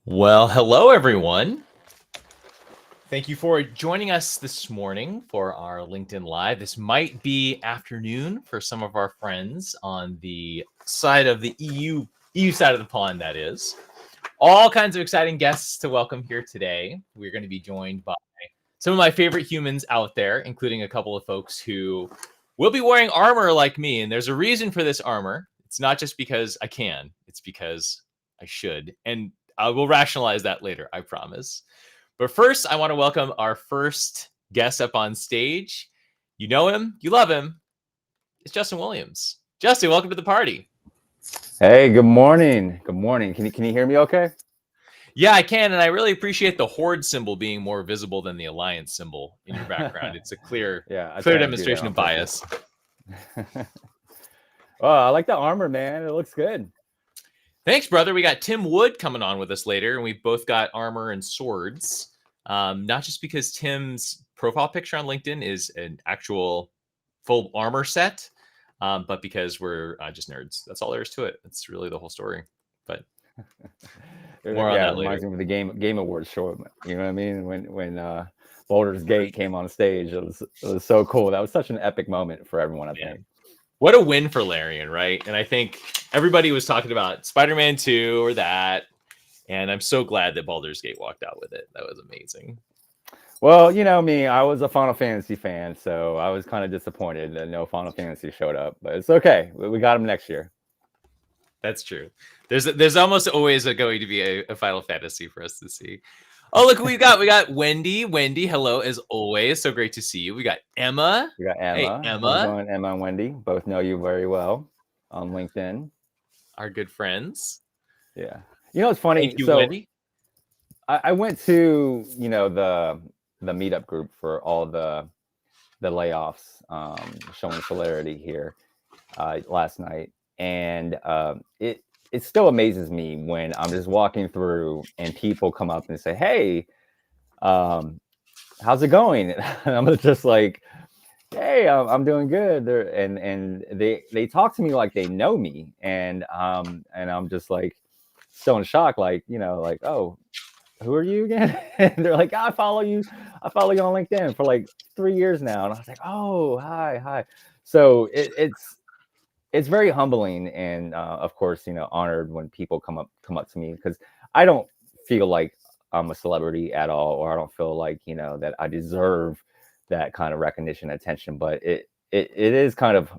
Well, hello, everyone. Thank you for joining us this morning for our LinkedIn Live. This might be afternoon for some of our friends on the side of the EU side of the pond, that is. All kinds of exciting guests to welcome here today. We're going to be joined by some of my favorite humans out there, including a couple of folks who will be wearing armor like me. And there's a reason for this armor. It's not just because I can, it's because I should. And I will rationalize that later, I promise. But first, I want to welcome our first guest up on stage. You know him, you love him. It's Justin Williams. Justin, welcome to the party. Hey, good morning. Good morning. Can you hear me okay? Yeah, I can, and I really appreciate the Horde symbol being more visible than the Alliance symbol in your background. It's a clear demonstration of bias. Oh, I like the armor, man. It looks good. Thanks, brother. We got Tim Wood coming on with us later, and we've both got armor and swords. Not just because Tim's profile picture on LinkedIn is an actual full armor set, but because we're just nerds. That's all there is to it. That's really the whole story. But more on that later. Reminds me of the Game Awards show. You know what I mean? When Baldur's Gate came on stage, it was so cool. That was such an epic moment for everyone, I think. What a win for Larian, right? And I think everybody was talking about Spider-Man 2 or that. And I'm so glad that Baldur's Gate walked out with it. That was amazing. Well, you know me, I was a Final Fantasy fan, so I was kind of disappointed that no Final Fantasy showed up. But it's okay. We got them next year. That's true. There's almost always going to be a Final Fantasy for us to see. Oh, look, we got Wendy. Wendy, hello, as always. So great to see you. We got Emma. We got Emma. Hey, Emma. Emma and Wendy both know you very well on LinkedIn. Our good friends. Yeah. You know, it's funny. Thank you, Wendy. I went to, the meetup group for all the layoffs, showing solidarity here last night. And it still amazes me when I'm just walking through and people come up and say, "Hey, how's it going?" And I'm just like, "Hey, I'm doing good." And they talk to me like they know me, and I'm just like so in shock, like, "Oh, who are you again?" And they're like, "I follow you on LinkedIn for like 3 years now." And I was like, "Oh, hi." So it's very humbling, and of course, honored when people come up to me, because I don't feel like I'm a celebrity at all, or I don't feel like that I deserve that kind of recognition, attention. But it is kind of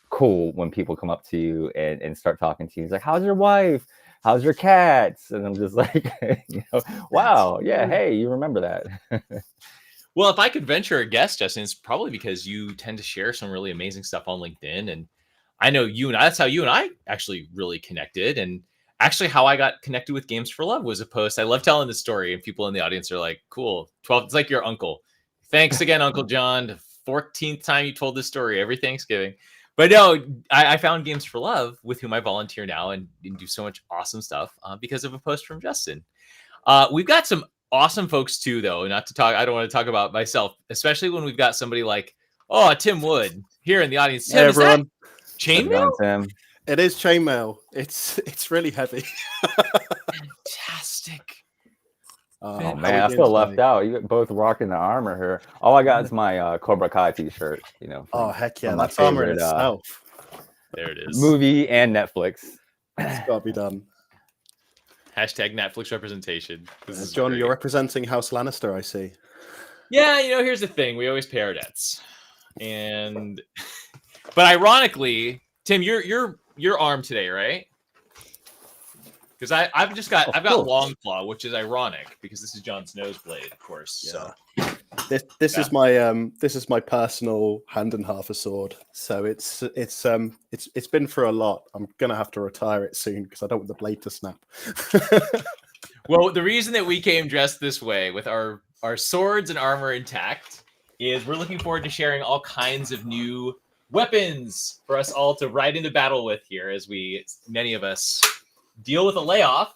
cool when people come up to you and start talking to you. It's like, "How's your wife? How's your cats?" And I'm just like, wow, yeah, hey, you remember that. Well, if I could venture a guess, Justin, it's probably because you tend to share some really amazing stuff on LinkedIn, and I know that's how you and I actually really connected. And actually how I got connected with Games for Love was a post. I love telling the story, and people in the audience are like, "Cool, 12." It's like your uncle. Thanks again, Uncle John. The 14th time you told this story every Thanksgiving. But no, I found Games for Love, with whom I volunteer now and do so much awesome stuff because of a post from Justin. We've got some awesome folks too, though. I don't want to talk about myself, especially when we've got somebody like, Tim Wood here in the audience. Tim, hey, everyone. Chainmail? Tim? It is chainmail. It's really heavy. Fantastic. Oh man, I feel left out. You both rocking the armor here. All I got is my Cobra Kai t-shirt. Oh heck yeah, that's armor in itself. There it is. Movie and Netflix. It's got to be done. Hashtag Netflix representation. John, you're representing House Lannister, I see. Yeah, here's the thing. We always pay our debts, but ironically, Tim, you're armed today, right? Because I've got Long Claw, which is ironic because this is John's nosebleed, of course. Yeah. So this is my personal hand and half a sword. So it's been through a lot. I'm gonna have to retire it soon because I don't want the blade to snap. Well, the reason that we came dressed this way with our swords and armor intact is we're looking forward to sharing all kinds of new weapons for us all to ride into battle with here as many of us deal with a layoff.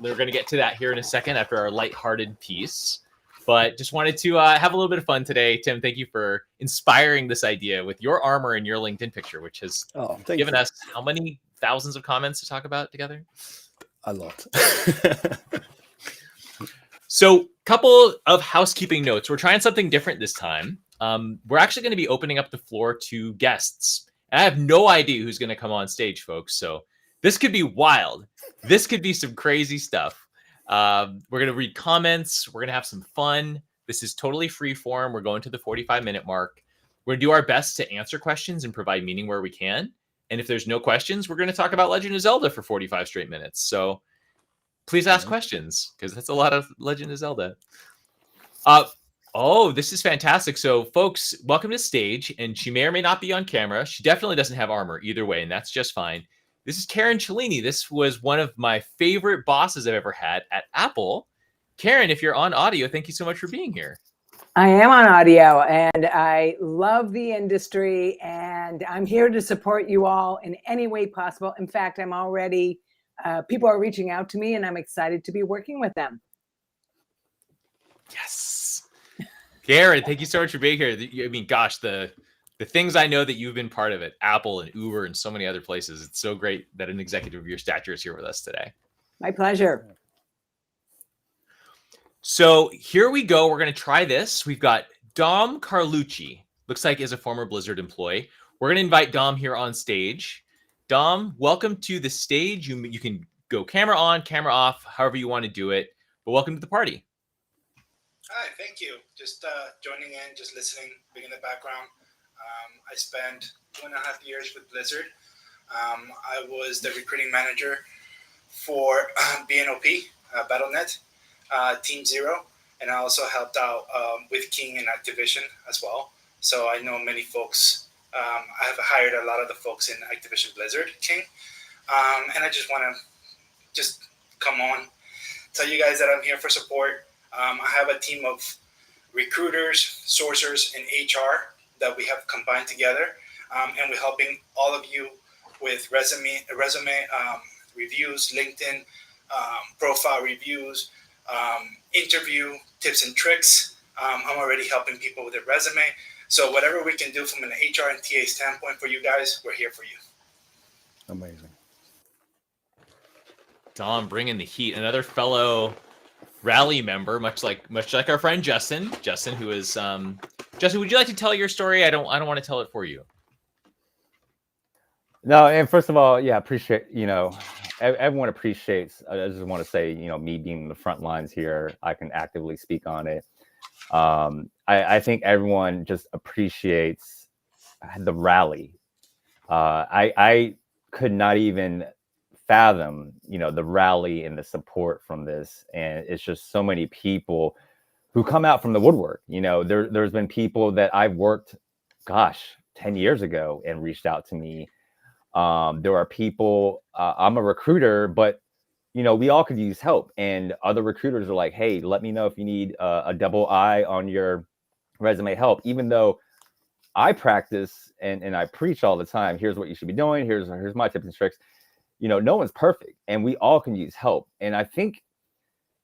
We're going to get to that here in a second after our lighthearted piece. But just wanted to have a little bit of fun today. Tim, thank you for inspiring this idea with your armor and your LinkedIn picture, which has given us how many thousands of comments to talk about together? A lot. So, couple of housekeeping notes. We're trying something different this time. We're actually going to be opening up the floor to guests. And I have no idea who's going to come on stage, folks. So this could be wild. This could be some crazy stuff. We're going to read comments. We're going to have some fun. This is totally free form. We're going to the 45-minute mark. We're going to do our best to answer questions and provide meaning where we can. And if there's no questions, we're going to talk about Legend of Zelda for 45 straight minutes. So please ask questions, because that's a lot of Legend of Zelda. Oh, this is fantastic. So, folks, welcome to stage. And she may or may not be on camera. She definitely doesn't have armor either way, and that's just fine. This is Karen Cellini. This was one of my favorite bosses I've ever had at Apple. Karen, if you're on audio, thank you so much for being here. I am on audio, and I love the industry, and I'm here to support you all in any way possible. In fact, I'm already, people are reaching out to me, and I'm excited to be working with them. Yes. Karen, thank you so much for being here. I mean, gosh, the things I know that you've been part of at Apple and Uber and so many other places. It's so great that an executive of your stature is here with us today. My pleasure. So here we go. We're going to try this. We've got Dom Carlucci. Looks like is a former Blizzard employee. We're going to invite Dom here on stage. Dom, welcome to the stage. You can go camera on, camera off, however you want to do it. But welcome to the party. Hi, thank you. Just joining in, just listening, being in the background. I spent 2.5 years with Blizzard. I was the recruiting manager for BNOP, Battle.net, Team Zero, and I also helped out with King and Activision as well. So I know many folks. I have hired a lot of the folks in Activision Blizzard King. And I just want to just come on, tell you guys that I'm here for support. I have a team of recruiters, sourcers, and HR that we have combined together, and we're helping all of you with resume reviews, LinkedIn profile reviews, interview tips and tricks. I'm already helping people with their resume. So whatever we can do from an HR and TA standpoint for you guys, we're here for you. Amazing. Dom bringing the heat. Another fellow Rally member, much like our friend Justin. Justin, who is Justin, would you like to tell your story? I don't want to tell it for you. No, and first of all, yeah, appreciate, everyone appreciates. I just want to say, me being in the front lines here, I can actively speak on it. I think everyone just appreciates the rally. I could not even fathom, the rally and the support from this. And it's just so many people who come out from the woodwork. There's been people that I've worked, 10 years ago and reached out to me. There are people, I'm a recruiter, but we all could use help. And other recruiters are like, hey, let me know if you need a double I on your resume help, even though I practice and I preach all the time. Here's what you should be doing. Here's my tips and tricks. No one's perfect, and we all can use help. And I think,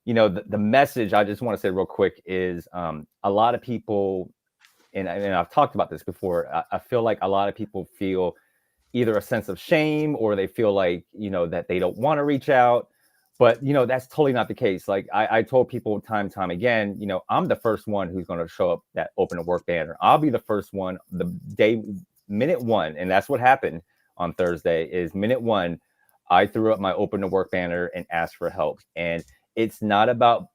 the message I just want to say real quick is a lot of people, and I've talked about this before, I feel like a lot of people feel either a sense of shame or they feel like, that they don't want to reach out. But, that's totally not the case. Like I told people time and time again, I'm the first one who's going to show up that open to work banner. I'll be the first one minute one. And that's what happened on Thursday is minute one. I threw up my open to work banner and asked for help. And it's not about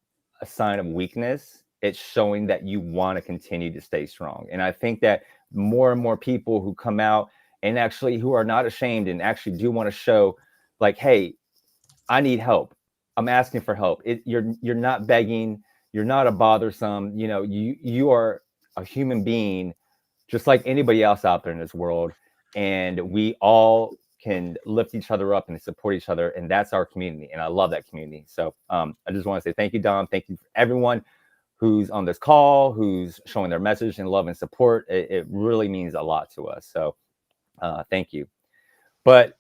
a sign of weakness. It's showing that you want to continue to stay strong. And I think that more and more people who come out and actually who are not ashamed and actually do want to show like, hey, I need help. I'm asking for help. You're not begging. You're not a bothersome. You are a human being just like anybody else out there in this world. And we all can lift each other up and support each other. And that's our community. And I love that community. So I just want to say thank you, Dom. Thank you for everyone who's on this call, who's showing their message and love and support. It really means a lot to us. So thank you. But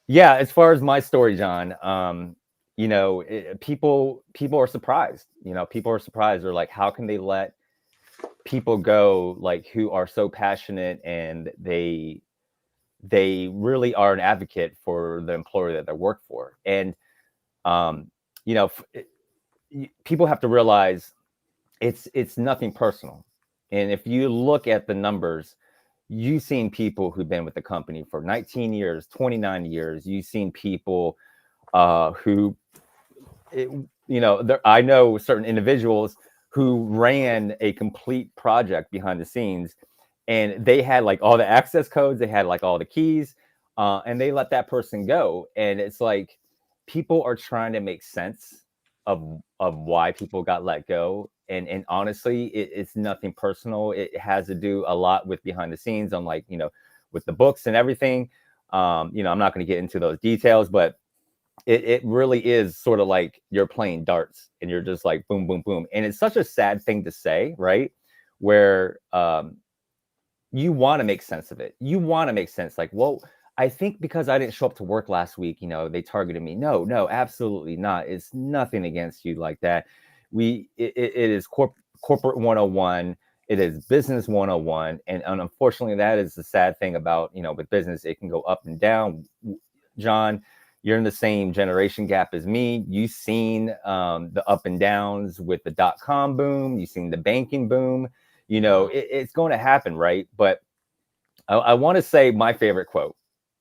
yeah, as far as my story, John, people are surprised. People are surprised. They're like, how can they let people go like who are so passionate and they really are an advocate for the employer that they work for. And, people have to realize it's nothing personal. And if you look at the numbers, you've seen people who've been with the company for 19 years, 29 years. You've seen people who, I know certain individuals who ran a complete project behind the scenes, and they had like all the access codes, they had like all the keys, and they let that person go. And it's like people are trying to make sense of why people got let go. And honestly, it's nothing personal. It has to do a lot with behind the scenes on, like, with the books and everything. I'm not going to get into those details, but it really is sort of like you're playing darts and you're just like boom, boom, boom. And it's such a sad thing to say, right? Where you want to make sense of it. You want to make sense. Like, well, I think because I didn't show up to work last week, they targeted me. No, absolutely not. It's nothing against you like that. It is corporate 101. It is business 101. And unfortunately, that is the sad thing about, with business, it can go up and down. John, you're in the same generation gap as me. You've seen the up and downs with the .com boom. You've seen the banking boom. It's going to happen, right? But I want to say my favorite quote,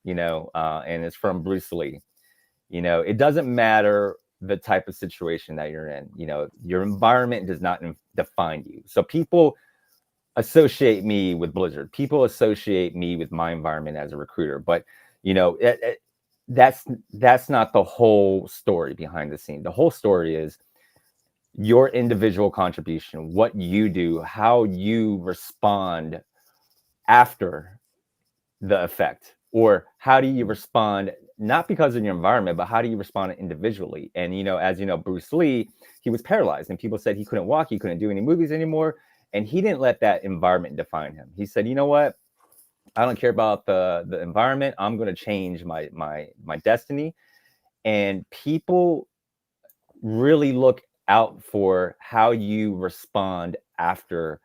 and it's from Bruce Lee. It doesn't matter the type of situation that you're in. Your environment does not define you. So people associate me with Blizzard. People associate me with my environment as a recruiter. But, that's not the whole story behind the scene. The whole story is your individual contribution, what you do, how you respond after the effect, or how do you respond, not because of your environment, but how do you respond individually? And, as Bruce Lee, he was paralyzed and people said he couldn't walk, he couldn't do any movies anymore. And he didn't let that environment define him. He said, you know what? I don't care about the environment. I'm going to change my destiny. And people really look out for how you respond after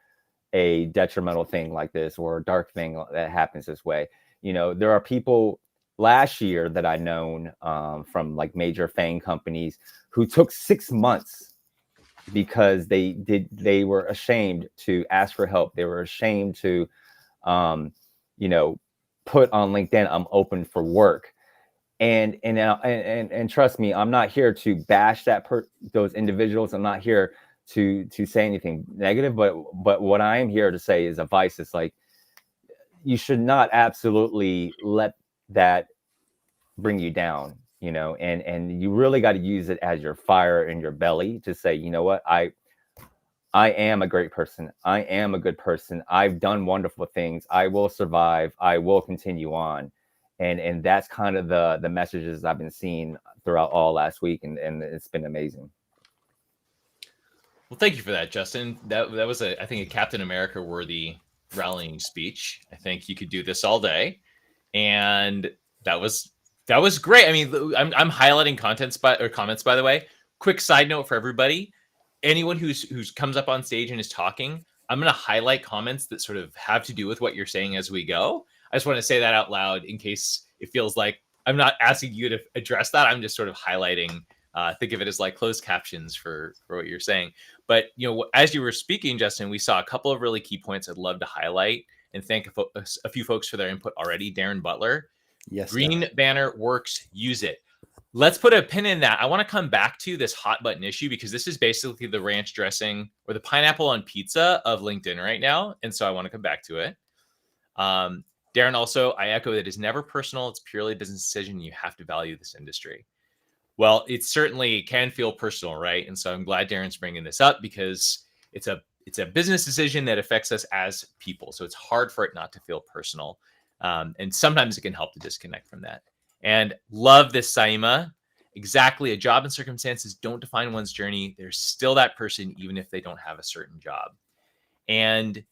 a detrimental thing like this, or a dark thing that happens this way. There are people last year that I known from like major FANG companies who took 6 months because they were ashamed to ask for help. They were ashamed to, put on LinkedIn, I'm open for work. And trust me, I'm not here to bash those individuals. I'm not here to say anything negative, but what I am here to say is advice. It's like, you should not absolutely let that bring you down, and you really got to use it as your fire in your belly to say, you know what, I am a great person. I am a good person. I've done wonderful things. I will survive. I will continue on. And that's kind of the messages I've been seeing throughout all last week. And it's been amazing. Well, thank you for that, Justin. That was I think a Captain America worthy rallying speech. I think you could do this all day. And that was great. I mean, I'm highlighting comments, by the way. Quick side note for everybody. Anyone who's comes up on stage and is talking, I'm going to highlight comments that sort of have to do with what you're saying as we go. I just want to say that out loud in case it feels like I'm not asking you to address that. I'm just sort of highlighting. Think of it as like closed captions for what you're saying. But, as you were speaking, Justin, we saw a couple of really key points I'd love to highlight and thank a few folks for their input already. Darren Butler. Yes. Green Darren. banner works. Use it. Let's put a pin in that. I want to come back to this hot button issue because this is basically the ranch dressing or the pineapple on pizza of LinkedIn right now. And so I want to come back to it. Darren, also, I echo that it's never personal. It's purely a business decision. You have to value this industry. Well, it certainly can feel personal, right? And so I'm glad Darren's bringing this up because it's a business decision that affects us as people. So it's hard for it not to feel personal. And sometimes it can help to disconnect from that. And love this, Saima. Exactly. A job and circumstances don't define one's journey. There's still that person, even if they don't have a certain job. And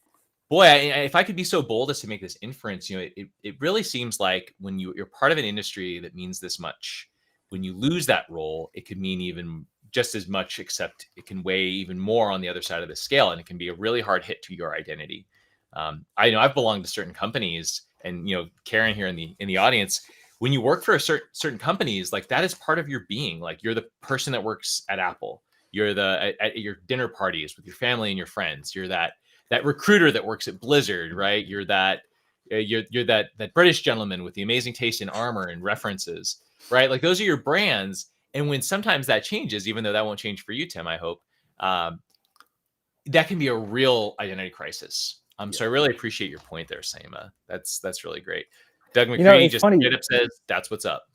boy, if I could be so bold as to make this inference, it really seems like when you're part of an industry that means this much, when you lose that role, it could mean even just as much, except it can weigh even more on the other side of the scale. And it can be a really hard hit to your identity. I know I've belonged to certain companies, and Karen here in the audience, when you work for certain companies, like that is part of your being. Like you're the person that works at Apple. You're at your dinner parties with your family and your friends. You're that recruiter that works at Blizzard, right? You're that British gentleman with the amazing taste in armor and references, right? Like those are your brands. And when sometimes that changes, even though that won't change for you, Tim, I hope, that can be a real identity crisis. So I really appreciate your point there, Seema. That's really great. Doug McCready just straight up says, that's what's up.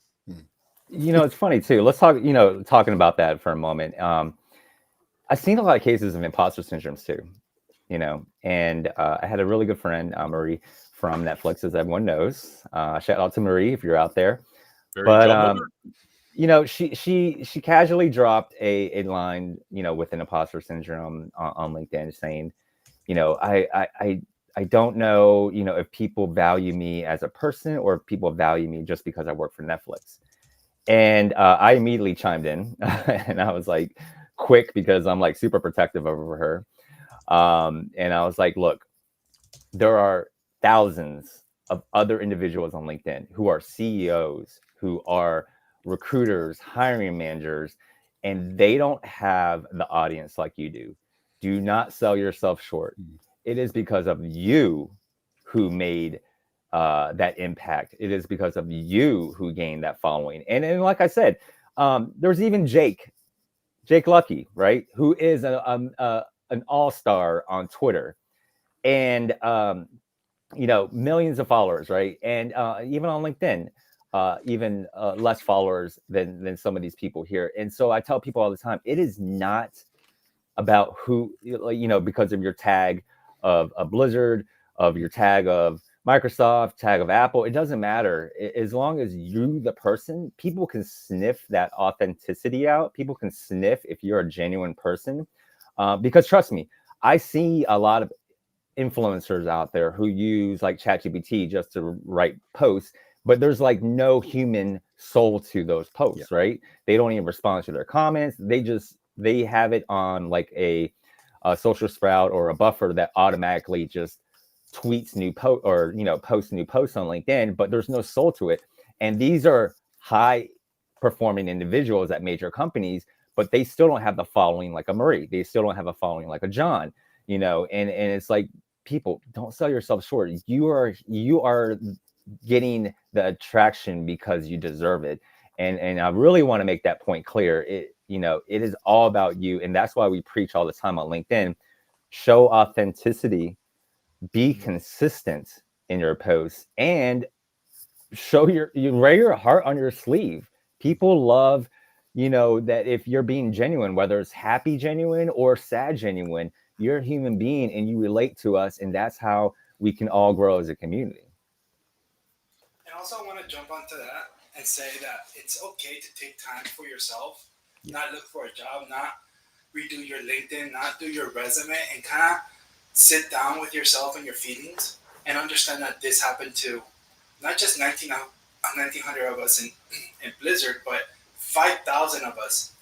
It's funny too. Let's talk, talking about that for a moment. I've seen a lot of cases of imposter syndromes too, and I had a really good friend, Marie from Netflix, as everyone knows. Shout out to Marie if you're out there. She casually dropped a line, with an imposter syndrome on LinkedIn saying, I don't know, if people value me as a person or if people value me just because I work for Netflix. And I immediately chimed in and I was like, quick, because I'm like super protective over her. And I was like, look, there are thousands of other individuals on LinkedIn who are CEOs, who are recruiters, hiring managers, and they don't have the audience like you do. Do not sell yourself short. It is because of you who made that impact. It is because of you who gained that following. And like I said, there's even Jake Lucky, right? Who is an all-star on Twitter, and millions of followers, right? And even on LinkedIn, even less followers than some of these people here. And so I tell people all the time, it is not about who, because of your tag of a Blizzard, of your tag of Microsoft, tag of Apple. It doesn't matter. As long as you, the person, people can sniff that authenticity out. People can sniff if you're a genuine person. Because trust me, I see a lot of influencers out there who use like ChatGPT just to write posts, but there's like no human soul to those posts, right? They don't even respond to their comments. They have it on like a social sprout or a buffer that automatically just tweets new post or posts new posts on LinkedIn, but there's no soul to it. And these are high performing individuals at major companies, but they still don't have the following like a Marie. They still don't have a following like a John, and it's like, people, don't sell yourself short. You are getting the attraction because you deserve it. And I really want to make that point clear. It is all about you. And that's why we preach all the time on LinkedIn. Show authenticity, be consistent in your posts, and show you wear your heart on your sleeve. People love, that if you're being genuine, whether it's happy genuine or sad genuine, you're a human being and you relate to us. And that's how we can all grow as a community. And also I want to jump onto that and say that it's okay to take time for yourself, not look for a job, not redo your LinkedIn, not do your resume, and kind of sit down with yourself and your feelings and understand that this happened to not just 1,900 of us in Blizzard, but 5,000 of us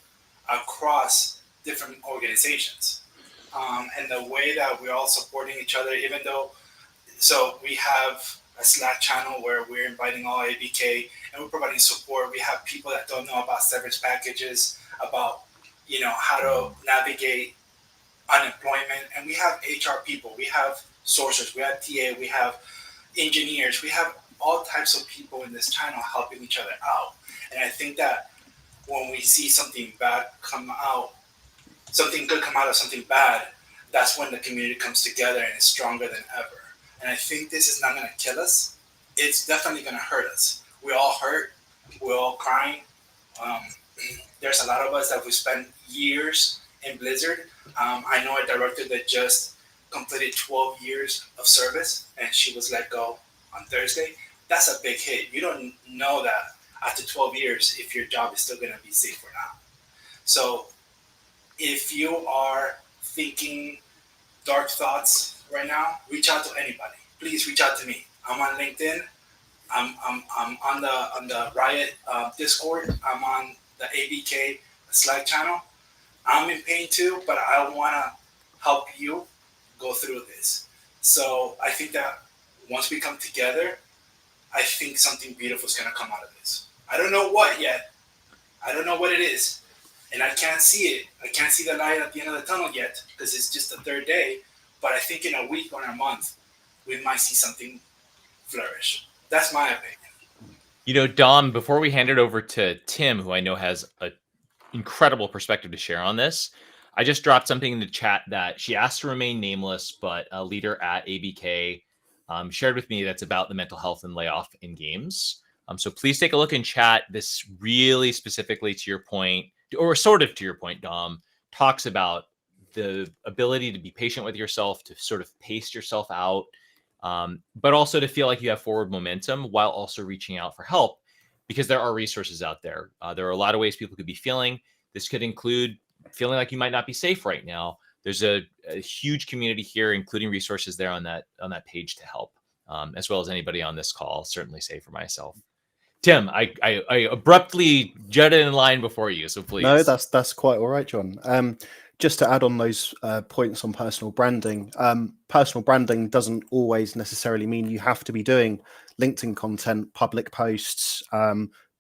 across different organizations. And the way that we're all supporting each other, even though, so we have a Slack channel where we're inviting all ABK and we're providing support. We have people that don't know about severance packages, about, how to navigate unemployment. And we have HR people, we have sourcers, we have TA, we have engineers, we have all types of people in this channel helping each other out. And I think that when we see something bad come out, something good come out of something bad, that's when the community comes together and is stronger than ever. And I think this is not going to kill us. It's definitely going to hurt us. We're all hurt. We're all crying. There's a lot of us that we spent years in Blizzard. I know a director that just completed 12 years of service, and she was let go on Thursday. That's a big hit. You don't know that after 12 years if your job is still going to be safe or not. So if you are thinking dark thoughts right now, reach out to anybody. Please reach out to me. I'm on LinkedIn. I'm on the Riot Discord. I'm on the ABK Slack channel. I'm in pain too, but I want to help you go through this. So I think that once we come together, I think something beautiful is going to come out of this. I don't know what yet. I don't know what it is, and I can't see it. I can't see the light at the end of the tunnel yet because it's just the third day. But I think in a week or in a month, we might see something flourish. That's my opinion. You know, Dom, before we hand it over to Tim, who I know has an incredible perspective to share on this, I just dropped something in the chat that she asked to remain nameless, but a leader at ABK shared with me that's about the mental health and layoff in games. So please take a look in chat. This really specifically to your point, or sort of to your point, Dom, talks about the ability to be patient with yourself, to sort of pace yourself out, but also to feel like you have forward momentum while also reaching out for help, because there are resources out there. There are a lot of ways people could be feeling. This could include feeling like you might not be safe right now. There's a huge community here, including resources there on that page to help, as well as anybody on this call. I'll certainly say for myself. Tim, I abruptly jutted in line before you, so please. No, that's quite all right, John. Just to add on those points on personal branding doesn't always necessarily mean you have to be doing LinkedIn content, public posts,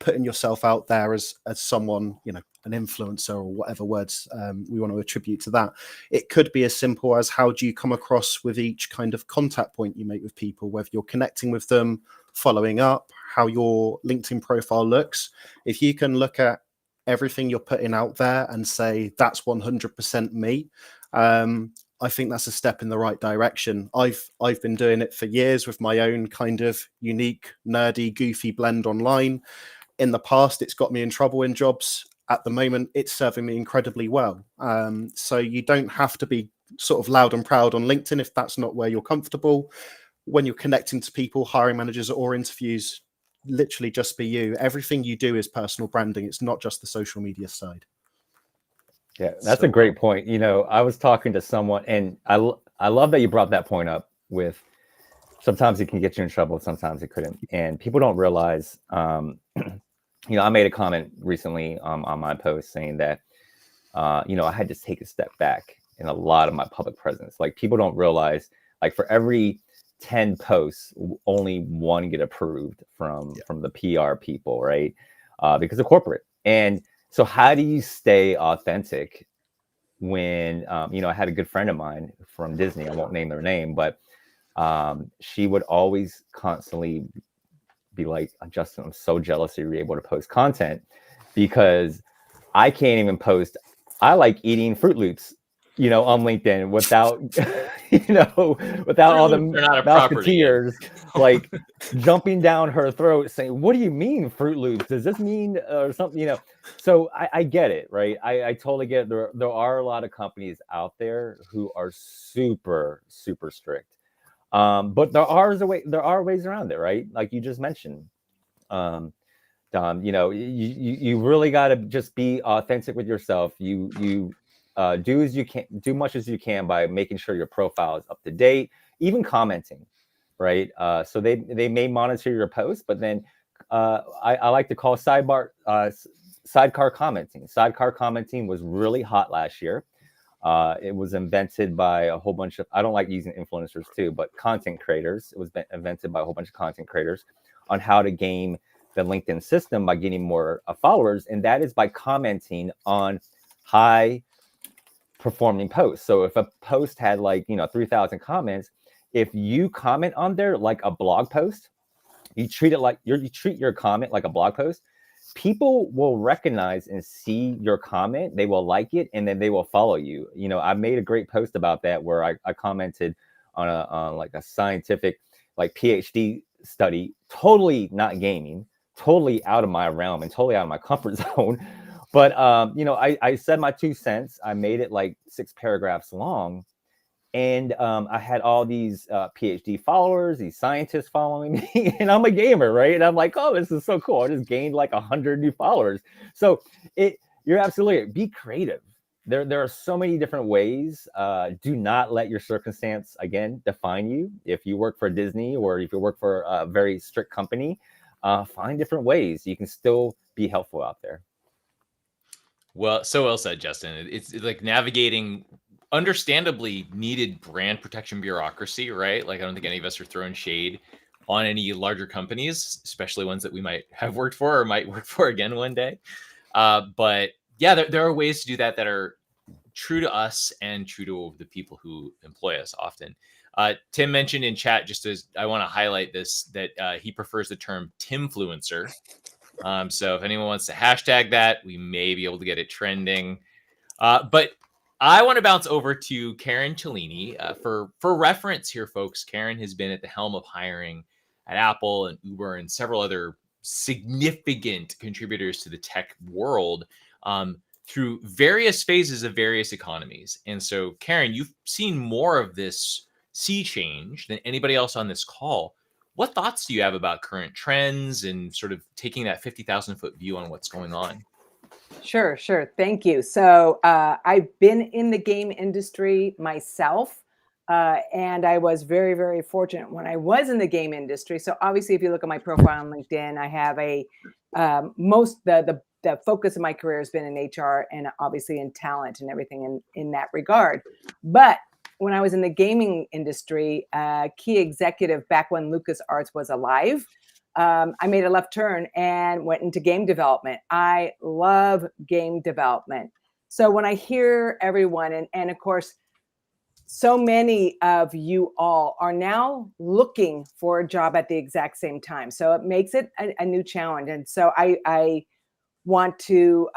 putting yourself out there as someone, you know, an influencer or whatever words we want to attribute to that. It could be as simple as how do you come across with each kind of contact point you make with people, whether you're connecting with them, following up, how your LinkedIn profile looks. If you can look at everything you're putting out there and say that's 100% me, I think that's a step in the right direction. I've been doing it for years with my own kind of unique, nerdy, goofy blend online. In the past, it's got me in trouble in jobs. At the moment, it's serving me incredibly well. So you don't have to be sort of loud and proud on LinkedIn if that's not where you're comfortable. When you're connecting to people, hiring managers or interviews, literally just be you. Everything you do is personal branding. It's not just the social media side. Yeah, that's a great point. You know, I was talking to someone, and I love that you brought that point up with sometimes it can get you in trouble, sometimes it couldn't. And people don't realize, you know, I made a comment recently on my post saying that, you know, I had to take a step back in a lot of my public presence. Like people don't realize, like for every 10 posts, only one get approved from the PR people, right? Because of corporate. And so how do you stay authentic when, you know, I had a good friend of mine from Disney, I won't name their name, but she would always constantly be like, Justin, I'm so jealous that you're able to post content because I can't even post. I like eating Fruit Loops, you know, on LinkedIn without, you know, without all the Musketeers like jumping down her throat saying, what do you mean Fruit Loops? Does this mean or something, you know? So I get it, right? I totally get it. There are a lot of companies out there who are super, super strict. But there are ways around it, right? Like you just mentioned, Dom, you know, you really got to just be authentic with yourself. You do much as you can by making sure your profile is up to date, even commenting, right? So they may monitor your posts, but then I like to call sidecar commenting. Sidecar commenting was really hot last year. It was invented by a whole bunch of, I don't like using influencers too, but content creators. It was invented by a whole bunch of content creators on how to game the LinkedIn system by getting more followers. And that is by commenting on high performing posts. So if a post had like, you know, 3,000 comments, if you comment on there like a blog post, you treat your comment like a blog post, people will recognize and see your comment, they will like it, and then they will follow you. You know, I made a great post about that where I commented on like a scientific like PhD study, totally not gaming, totally out of my realm and totally out of my comfort zone. But you know, I said my 2 cents. I made it like 6 paragraphs long. And I had all these PhD followers, these scientists following me, and I'm a gamer, right? And I'm like, oh, this is so cool. I just gained like 100 new followers. So you're absolutely right. Be creative. There are so many different ways. Do not let your circumstance, again, define you. If you work for Disney or if you work for a very strict company, find different ways. You can still be helpful out there. Well, so well said, Justin. It's like navigating understandably needed brand protection bureaucracy, right? Like I don't think any of us are throwing shade on any larger companies, especially ones that we might have worked for or might work for again one day. But yeah, there are ways to do that are true to us and true to the people who employ us often. Tim mentioned in chat, just as I want to highlight this, that he prefers the term Timfluencer. So if anyone wants to hashtag that, we may be able to get it trending. But I want to bounce over to Karen Cellini. For reference here, folks, Karen has been at the helm of hiring at Apple and Uber and several other significant contributors to the tech world through various phases of various economies. And so, Karen, you've seen more of this sea change than anybody else on this call. What thoughts do you have about current trends and sort of taking that 50,000-foot view on what's going on? Sure. Thank you. So I've been in the game industry myself, and I was very, very fortunate when I was in the game industry. So obviously, if you look at my profile on LinkedIn, I have the focus of my career has been in HR and obviously in talent and everything in that regard. But when I was in the gaming industry, key executive back when LucasArts was alive, I made a left turn and went into game development. I love game development. So when I hear everyone, and of course, so many of you all are now looking for a job at the exact same time. So it makes it a new challenge. And so I want to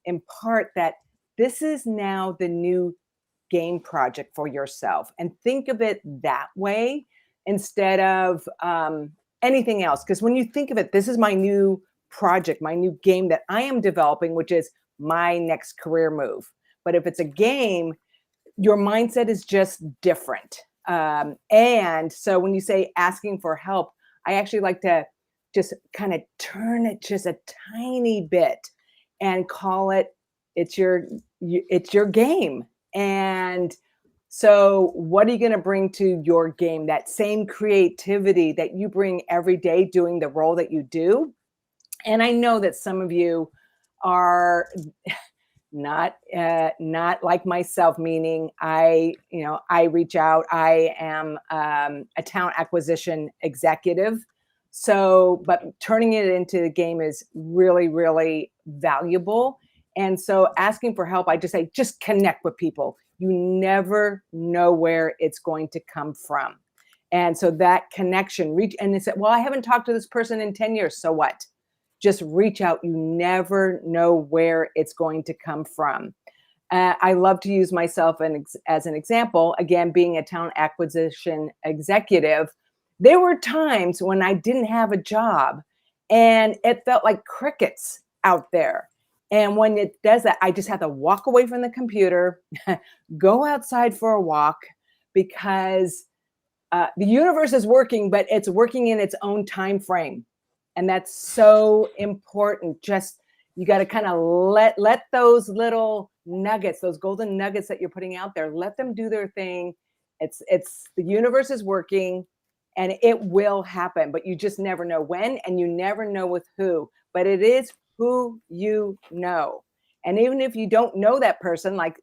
impart that this is now the new game project for yourself, and think of it that way instead of anything else. Because when you think of it, this is my new project, my new game that I am developing, which is my next career move. But if it's a game, your mindset is just different. And so when you say asking for help, I actually like to just kind of turn it just a tiny bit and call it, it's your game. And so what are you going to bring to your game? That same creativity that you bring every day doing the role that you do. And I know that some of you are not like myself, meaning I reach out. I am a talent acquisition executive. So, but turning it into the game is really, really valuable. And so asking for help, I just say, just connect with people. You never know where it's going to come from. And so that connection, reach, and they said, well, I haven't talked to this person in 10 years. So what? Just reach out. You never know where it's going to come from. I love to use myself as an example. Again, being a talent acquisition executive, there were times when I didn't have a job and it felt like crickets out there. And when it does that, I just have to walk away from the computer, go outside for a walk, because the universe is working, but it's working in its own time frame. And that's so important. Just, you got to kind of let those little nuggets, those golden nuggets that you're putting out there, let them do their thing. It's the universe is working and it will happen, but you just never know when, and you never know with who, but it is who you know. And even if you don't know that person, like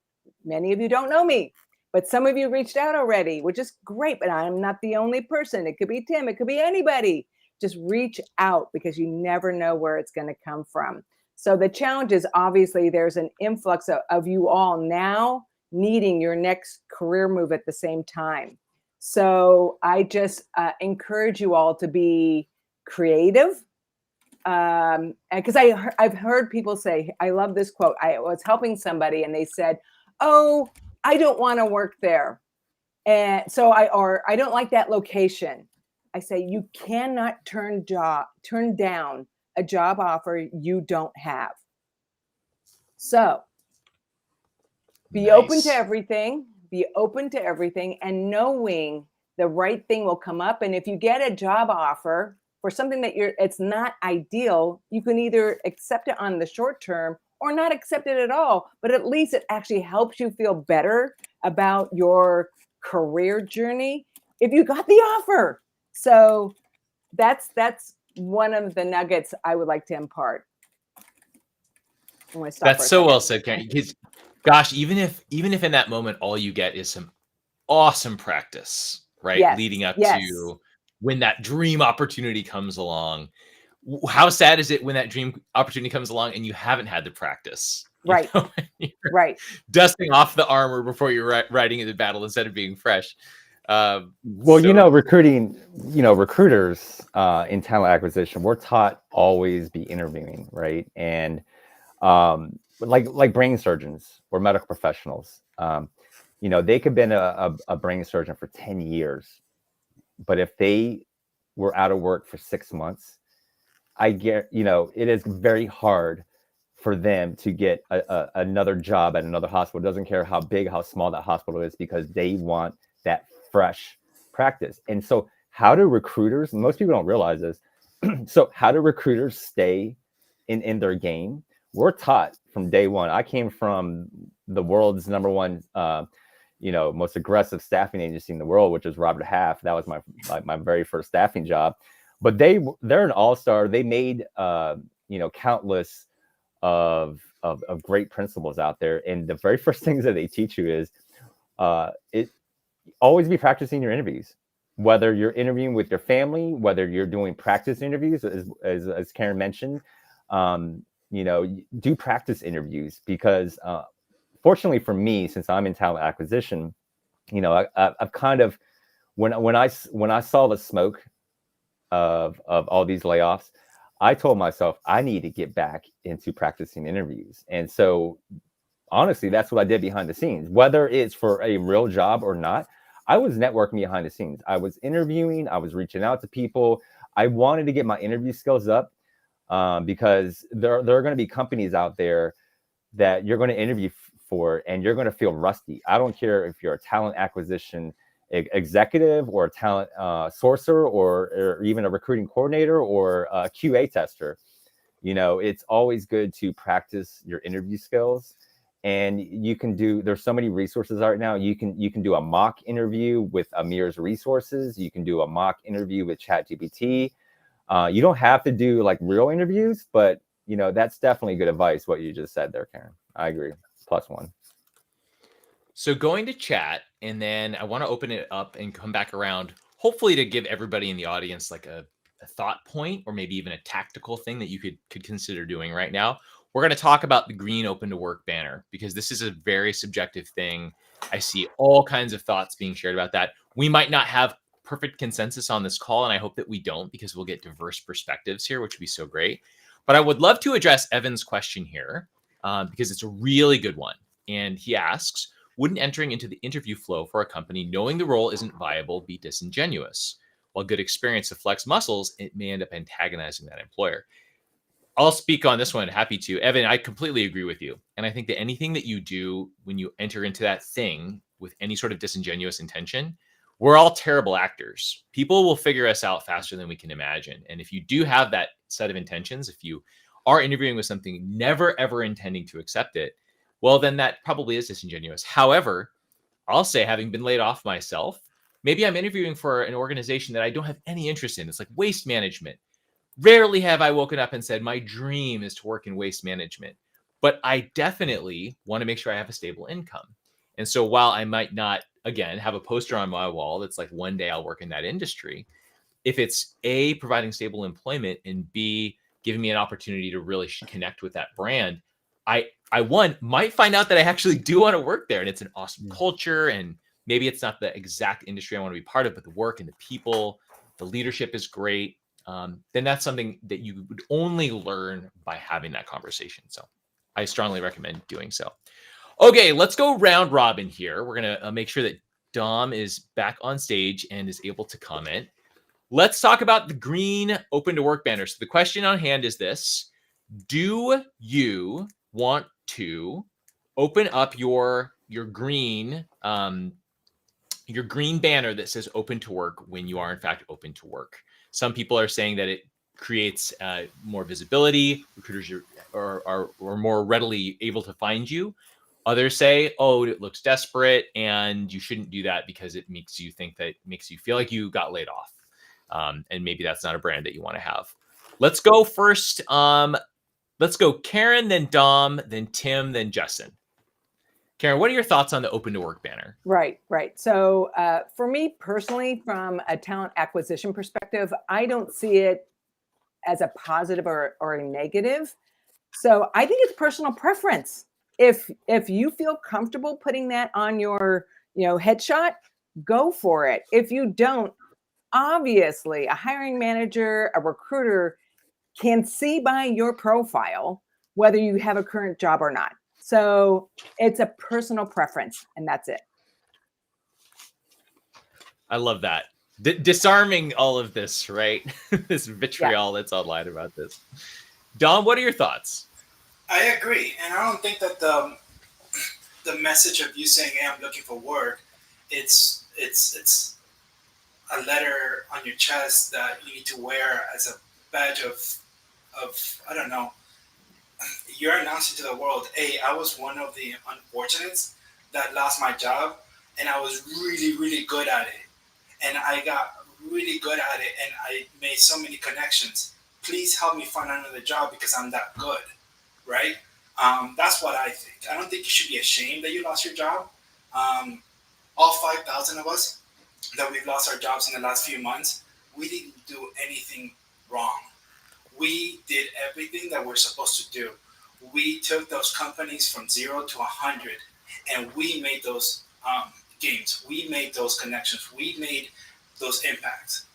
many of you don't know me, but some of you reached out already, which is great, but I'm not the only person. It could be Tim, it could be anybody. Just reach out, because you never know where it's going to come from. So the challenge is, obviously there's an influx of you all now needing your next career move at the same time. So I just encourage you all to be creative. Because I've heard people say, I love this quote. I was helping somebody and they said, oh, I don't want to work there. And so I don't like that location. I say, you cannot turn down a job offer you don't have. So be open to everything, and knowing the right thing will come up. And if you get a job offer for something that it's not ideal, you can either accept it on the short term or not accept it at all. But at least it actually helps you feel better about your career journey if you got the offer. So that's one of the nuggets I would like to impart. That's so well said, Karen. Because, gosh, even if in that moment all you get is some awesome practice, right? Yes. Leading up to when that dream opportunity comes along. How sad is it when that dream opportunity comes along and you haven't had the practice, Right. know, you're Right. dusting off the armor before you're riding into battle instead of being fresh. Well, recruiting, recruiters in talent acquisition, we're taught always be interviewing, right? And like brain surgeons or medical professionals, they could have been a brain surgeon for 10 years, but if they were out of work for 6 months, I get, it is very hard for them to get another job at another hospital. It doesn't care how big, how small that hospital is, because they want that fresh practice. And so how do recruiters, most people don't realize this, so how do recruiters stay in their game? We're taught from day one. I came from the world's number one, most aggressive staffing agency in the world, which is Robert Half. That was my very first staffing job. But they're an all-star. They made countless of great principles out there. And the very first things that they teach you is always be practicing your interviews, whether you're interviewing with your family, whether you're doing practice interviews, as Karen mentioned. Do practice interviews, because fortunately for me, since I'm in talent acquisition, I've kind of, when I saw the smoke of all these layoffs, I told myself I need to get back into practicing interviews. And so honestly, that's what I did behind the scenes, whether it's for a real job or not. I was networking behind the scenes. I was interviewing, I was reaching out to people. I wanted to get my interview skills up, because there are going to be companies out there that you're going to interview for, and you're going to feel rusty. I don't care if you're a talent acquisition executive or a talent sourcer, or even a recruiting coordinator or a QA tester. It's always good to practice your interview skills. And there's so many resources right now. You can do a mock interview with Amir's resources. You can do a mock interview with ChatGPT. You don't have to do like real interviews, but that's definitely good advice, what you just said there, Karen. I agree. +1. So going to chat, and then I want to open it up and come back around, hopefully to give everybody in the audience like a thought point, or maybe even a tactical thing that you could consider doing right now. We're going to talk about the green open to work banner, because this is a very subjective thing. I see all kinds of thoughts being shared about that. We might not have perfect consensus on this call, and I hope that we don't, because we'll get diverse perspectives here, which would be so great. But I would love to address Evan's question here, because it's a really good one. And he asks, wouldn't entering into the interview flow for a company knowing the role isn't viable be disingenuous? While good experience to flex muscles, it may end up antagonizing that employer. I'll speak on this one. Happy to. Evan, I completely agree with you. And I think that anything that you do when you enter into that thing with any sort of disingenuous intention, we're all terrible actors. People will figure us out faster than we can imagine. And if you do have that set of intentions, if you are interviewing with something, never, ever intending to accept it, well, then that probably is disingenuous. However, I'll say, having been laid off myself, maybe I'm interviewing for an organization that I don't have any interest in. It's like waste management. Rarely have I woken up and said, my dream is to work in waste management. But I definitely want to make sure I have a stable income. And so while I might not, again, have a poster on my wall that's like, one day I'll work in that industry, if it's A, providing stable employment, and B, giving me an opportunity to really connect with that brand, I one might find out that I actually do want to work there, and it's an awesome culture, and maybe it's not the exact industry I want to be part of, but the work and the people, the leadership is great. Then that's something that you would only learn by having that conversation. So I strongly recommend doing so. Okay, let's go round robin here. We're going to make sure that Dom is back on stage and is able to comment. Let's talk about the green open to work banner. So the question on hand is this: do you want to open up your green banner that says open to work when you are in fact open to work? Some people are saying that it creates more visibility. Recruiters are more readily able to find you. Others say, oh, it looks desperate, and you shouldn't do that because it makes you feel like you got laid off. And maybe that's not a brand that you want to have. Let's go first. Let's go Karen, then Dom, then Tim, then Justin. Karen, what are your thoughts on the open to work banner? Right. So for me personally, from a talent acquisition perspective, I don't see it as a positive or a negative. So I think it's personal preference. if you feel comfortable putting that on your, headshot, go for it. If you don't, obviously a hiring manager, a recruiter can see by your profile whether you have a current job or not. So it's a personal preference, and that's it. I love that. Disarming all of this, right? This vitriol that's online about this. Dom, what are your thoughts? I agree, and I don't think that the message of you saying, "Hey, I'm looking for work," it's a letter on your chest that you need to wear as a badge of I don't know. You're announcing to the world, "Hey, I was one of the unfortunates that lost my job, and I was really, really good at it, and I got really good at it, and I made so many connections. Please help me find another job because I'm that good," right? That's what I think. I don't think you should be ashamed that you lost your job. All 5,000 of us that we've lost our jobs in the last few months, we didn't do anything wrong. We did everything that we're supposed to do. We took those companies from 0 to 100, and we made those gains. We made those connections. We made those impacts.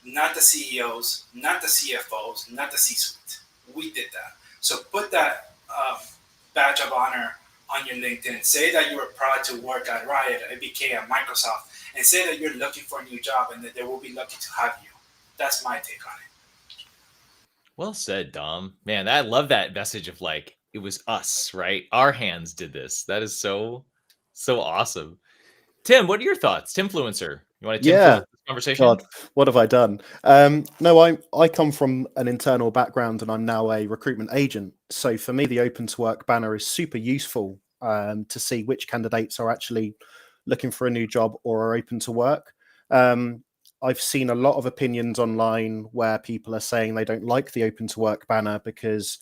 Not the CEOs, not the CFOs, not the C-suite. We did that. So put that badge of honor on your LinkedIn. Say that you were proud to work at Riot, at APAC, at Microsoft, and say that you're looking for a new job and that they will be lucky to have you. That's my take on it. Well said, Dom. Man, I love that message of like, it was us, right? Our hands did this. That is so awesome. Tim, what are your thoughts? Timfluencer. You want to influence this conversation? God, what have I done? No, I come from an internal background and I'm now a recruitment agent. So for me, the open to work banner is super useful to see which candidates are actually looking for a new job or are open to work. I've seen a lot of opinions online where people are saying they don't like the open to work banner because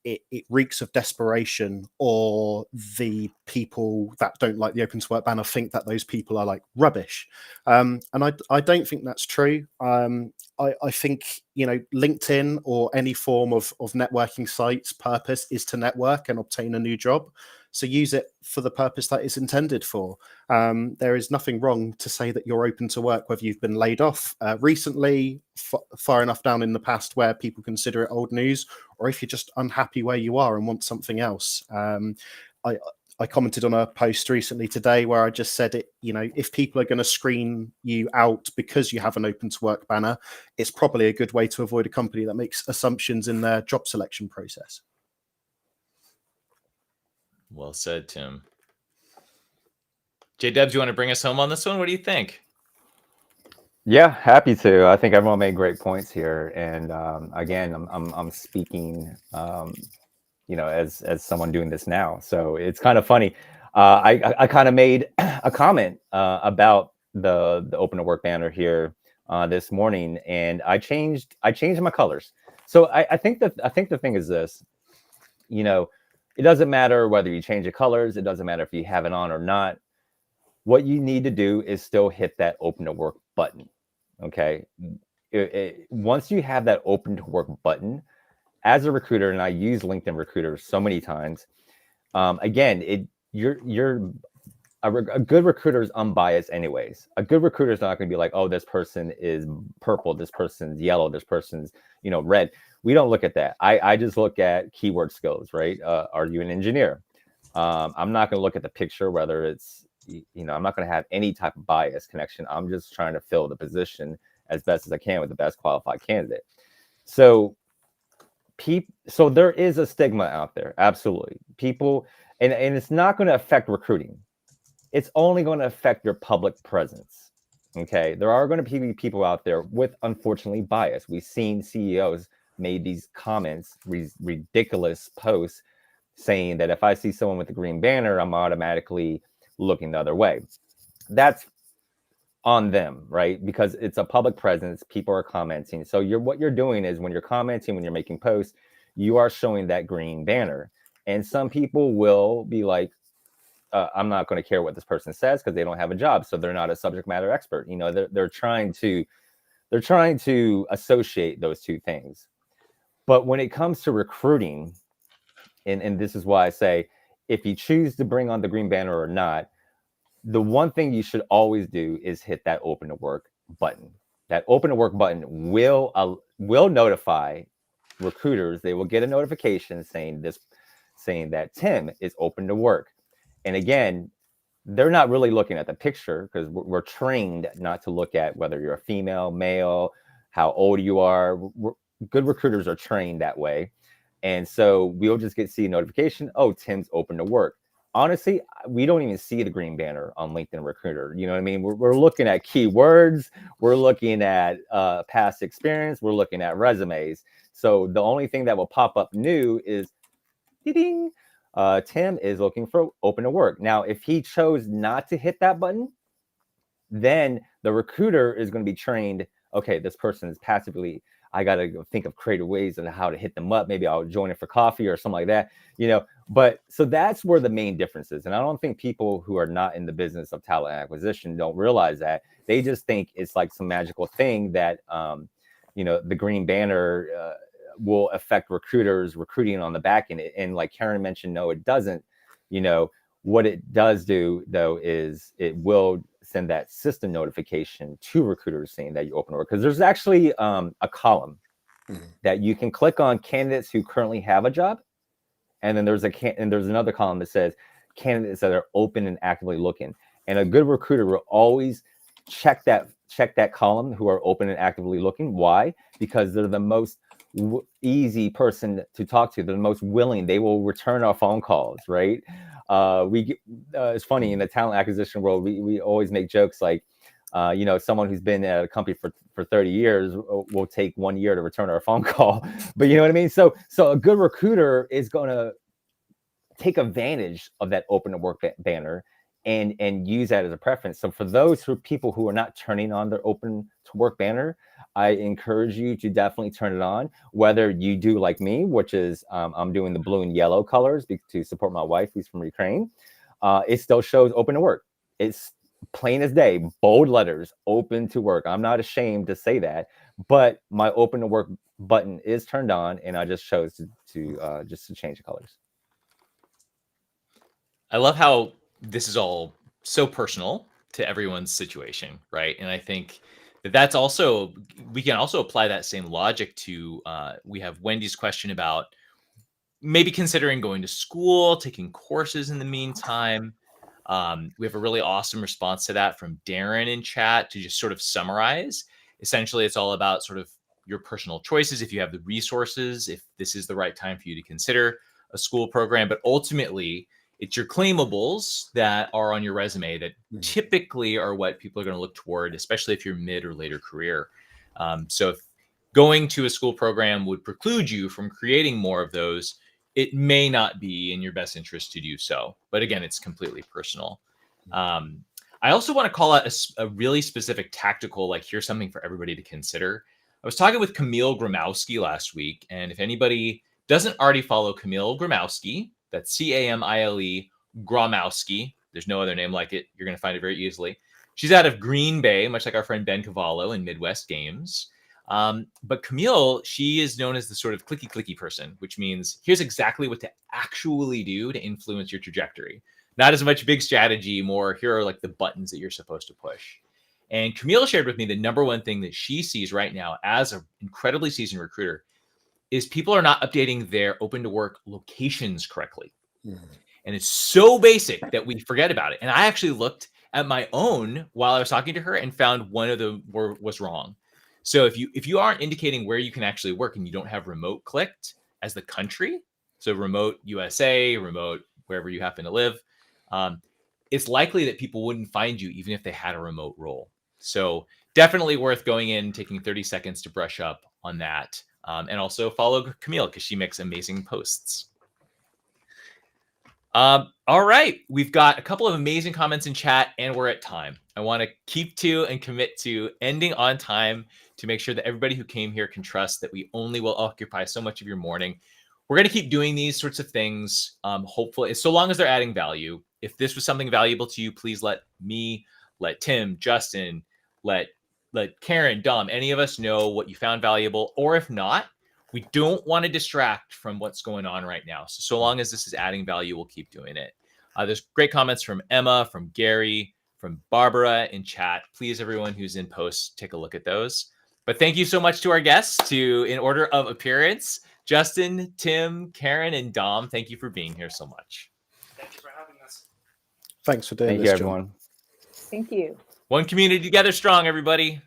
it reeks of desperation, or the people that don't like the open to work banner think that those people are like rubbish. And I don't think that's true. I think, LinkedIn or any form of networking site's purpose is to network and obtain a new job. So use it for the purpose that it's intended for. There is nothing wrong to say that you're open to work, whether you've been laid off recently, far enough down in the past where people consider it old news, or if you're just unhappy where you are and want something else. I commented on a post recently today where I just said it, if people are going to screen you out because you have an open to work banner, it's probably a good way to avoid a company that makes assumptions in their job selection process. Well said, Tim. J-Dubs, you want to bring us home on this one? What do you think? Yeah, happy to. I think everyone made great points here, and again, I'm speaking, as someone doing this now. So it's kind of funny. I kind of made a comment about the open to work banner here this morning, and I changed my colors. So I think the thing is this, it doesn't matter whether you change the colors. It doesn't matter if you have it on or not. What you need to do is still hit that open to work button. Okay. Once you have that open to work button, as a recruiter, and I use LinkedIn Recruiter so many times, again, you're a good recruiter is unbiased anyways. A good recruiter is not going to be like, oh, this person is purple, this person's yellow, this person's red. We don't look at that. I just look at keyword skills, right? Are you an engineer? I'm not going to look at the picture, whether it's, I'm not going to have any type of bias connection. I'm just trying to fill the position as best as I can with the best qualified candidate. So there is a stigma out there. Absolutely. People, and it's not going to affect recruiting. It's only going to affect your public presence. Okay. There are going to be people out there with, unfortunately, bias. We've seen CEOs made these comments, ridiculous posts saying that if I see someone with a green banner, I'm automatically looking the other way. That's on them, right? Because it's a public presence. People are commenting. So what you're doing is when you're commenting, when you're making posts, you are showing that green banner. And some people will be like, I'm not going to care what this person says because they don't have a job. So they're not a subject matter expert. They're trying to associate those two things. But when it comes to recruiting, and this is why I say, if you choose to bring on the green banner or not, the one thing you should always do is hit that open to work button. That open to work button will notify recruiters. They will get a notification saying that Tim is open to work. And again, they're not really looking at the picture, because we're trained not to look at whether you're a female, male, how old you are. Good recruiters are trained that way. And so we'll just see a notification, oh, Tim's open to work. Honestly, we don't even see the green banner on LinkedIn Recruiter. You know what I mean? We're looking at keywords. We're looking at past experience. We're looking at resumes. So the only thing that will pop up new is, ding, Tim is looking for open to work. Now, if he chose not to hit that button, then the recruiter is going to be trained, okay, this person is passively, I got to think of creative ways on how to hit them up. Maybe I'll join it for coffee or something like that, you know. But so that's where the main difference is. And I don't think people who are not in the business of talent acquisition don't realize that. They just think it's like some magical thing that, you know, the green banner will affect recruiters recruiting on the back end. And like Karen mentioned, no, it doesn't. You know, what it does do, though, is it will send that system notification to recruiters saying that you open to work. Because there's actually a column that you can click on candidates who currently have a job, and then there's another column that says candidates that are open and actively looking. And a good recruiter will always check that column, who are open and actively looking. Why? Because they're the most easy person to talk to. They're the most willing. They will return our phone calls, right? It's funny, in the talent acquisition world, we always make jokes like, you know, someone who's been at a company for 30 years will take 1 year to return our phone call. But you know what I mean? So a good recruiter is going to take advantage of that open to work banner and use that as a preference. So for those people who are not turning on their open to work banner, I encourage you to definitely turn it on. Whether you do like me, which is I'm doing the blue and yellow colors to support my wife, who's from Ukraine. It still shows open to work. It's plain as day, bold letters, open to work. I'm not ashamed to say that, but my open to work button is turned on, and I just chose to change the colors. I love how this is all so personal to everyone's situation, right? And I think that's also, we can also apply that same logic to, we have Wendy's question about maybe considering going to school, taking courses in the meantime. We have a really awesome response to that from Darren in chat to just sort of summarize. Essentially, it's all about sort of your personal choices, if you have the resources, if this is the right time for you to consider a school program. But ultimately, it's your claimables that are on your resume that typically are what people are going to look toward, especially if you're mid or later career. So if going to a school program would preclude you from creating more of those, it may not be in your best interest to do so. But again, it's completely personal. I also want to call out a really specific tactical, like here's something for everybody to consider. I was talking with Camille Gramowski last week, and if anybody doesn't already follow Camille Gramowski, that's C-A-M-I-L-E Gramowski. There's no other name like it. You're going to find it very easily. She's out of Green Bay, much like our friend Ben Cavallo in Midwest Games. But Camille, she is known as the sort of clicky person, which means here's exactly what to actually do to influence your trajectory. Not as much big strategy, more here are like the buttons that you're supposed to push. And Camille shared with me the number one thing that she sees right now as an incredibly seasoned recruiter is people are not updating their open to work locations correctly. And it's so basic that we forget about it. And I actually looked at my own while I was talking to her and found one of them was wrong. So if you aren't indicating where you can actually work and you don't have remote clicked as the country, so remote USA, remote wherever you happen to live, it's likely that people wouldn't find you even if they had a remote role. So definitely worth going in, taking 30 seconds to brush up on that. And also follow Camille because she makes amazing posts. All right, we've got a couple of amazing comments in chat and we're at time. I want to keep to and commit to ending on time to make sure that everybody who came here can trust that we only will occupy so much of your morning. We're going to keep doing these sorts of things, hopefully, so long as they're adding value. If this was something valuable to you, please let me, let Tim, Justin, let Karen, Dom, any of us know what you found valuable. Or if not, We don't want to distract from what's going on right now. So long as this is adding value, we'll keep doing it. There's great comments from Emma, from Gary, from Barbara in chat. Please, everyone who's in post, take a look at those. But thank you so much to our guests, in order of appearance, Justin, Tim, Karen, and Dom. Thank you for being here so much. Thank you for having us. Thanks for doing Thank this, you, John. everyone. Thank you. One community together strong, everybody.